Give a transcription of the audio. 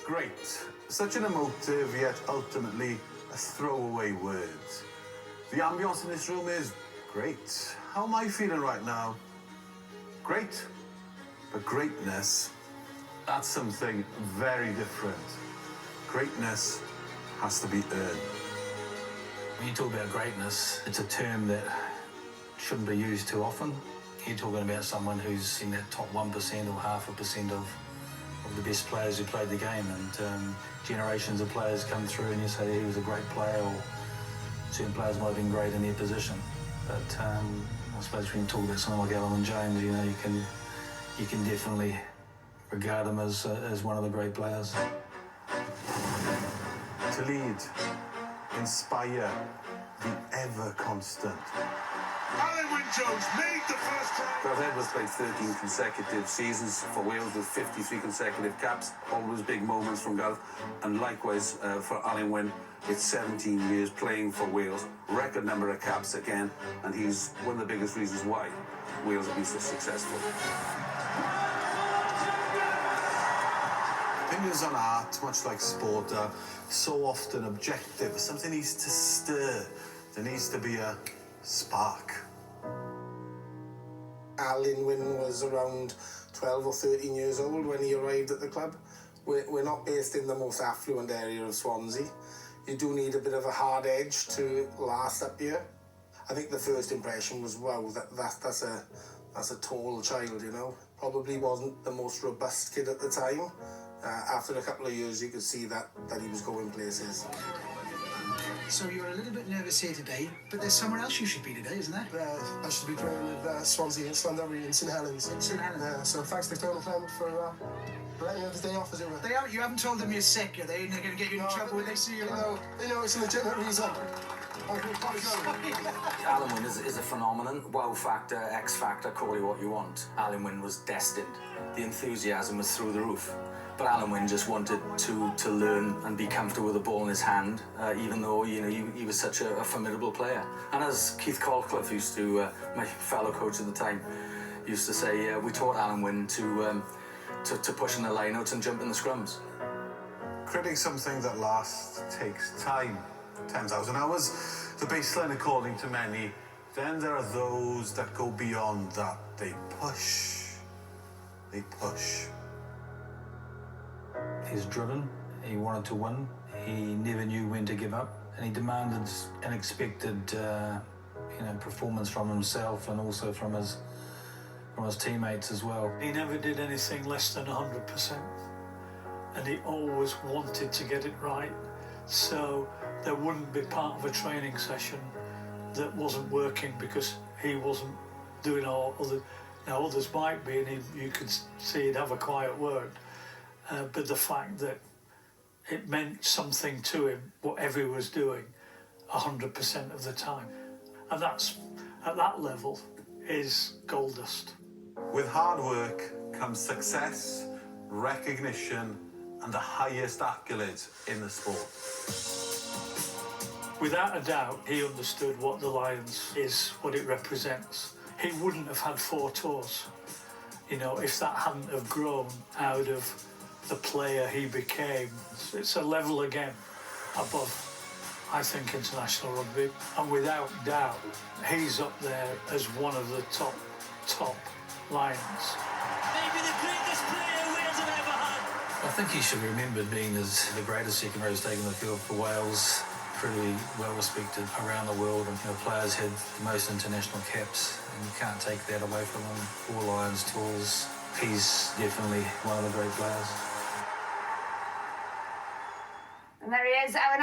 Great. Such an emotive, yet ultimately a throwaway word. The ambience in this room is great. How am I feeling right now? Great. But greatness, that's something very different. Greatness has to be earned. When you talk about greatness, it's a term that shouldn't be used too often. You're talking about someone who's in that top 1% or 0.5% of the best players who played the game, and generations of players come through and you say he was a great player, or certain players might have been great in their position. But I suppose when you talk about someone like Alun Wyn Jones, you know, you can definitely regard him as one of the great players. To lead, inspire, be ever constant. Alun Wyn Jones made the first try. Gareth Edwards played 13 consecutive seasons for Wales with 53 consecutive caps, always big moments from Gareth. And likewise for Alun Wyn, it's 17 years playing for Wales, record number of caps again, and he's one of the biggest reasons why Wales have been so successful. Opinions on art, much like sport, are so often objective. Something needs to stir. There needs to be a spark. Alun Wyn was around 12 or 13 years old when he arrived at the club. We're not based in the most affluent area of Swansea. You do need a bit of a hard edge to last up here. I think the first impression was, wow, that's a tall child, you know. Probably wasn't the most robust kid at the time. After a couple of years, you could see that he was going places. So you're a little bit nervous here today, but there's somewhere else you should be today, isn't there? I should be playing with Swansea and Llandovery in St Helens. In St Helens. So thanks to Tony Clement for letting me have the day off, as it were. You haven't told them you're sick, are they? And they're going to get you in trouble when they see you. They know it's a legitimate reason. Alun Wyn is a phenomenon. Wow factor, X factor, call it what you want. Alun Wyn was destined. The enthusiasm was through the roof. But Alun Wyn just wanted to learn and be comfortable with the ball in his hand, even though, you know, he was such a formidable player. And as Keith Colcliffe used to, my fellow coach at the time, used to say, we taught Alun Wyn to push in the lineouts and jump in the scrums. Creating something that lasts takes time. 10,000 hours, the baseline according to many. Then there are those that go beyond that. They push. They push. He's driven, he wanted to win, he never knew when to give up, and he demanded unexpected performance from himself and also from his teammates as well. He never did anything less than 100%, and he always wanted to get it right, so there wouldn't be part of a training session that wasn't working because he wasn't doing all other. Now others might be, and you could see he'd have a quiet word. But the fact that it meant something to him, whatever he was doing, 100% of the time. And that's, at that level, is gold dust. With hard work comes success, recognition, and the highest accolades in the sport. Without a doubt, he understood what the Lions is, what it represents. He wouldn't have had 4 tours, you know, if that hadn't have grown out of the player he became. It's a level again above, I think, international rugby, and without doubt he's up there as one of the top Lions. Maybe the greatest player Wales have ever had. I think he should be remembered being as the greatest second row taking the field for Wales, pretty well respected around the world, and players had the most international caps, and you can't take that away from him. 4 Lions tours. He's definitely one of the great players. And there he is, Alun.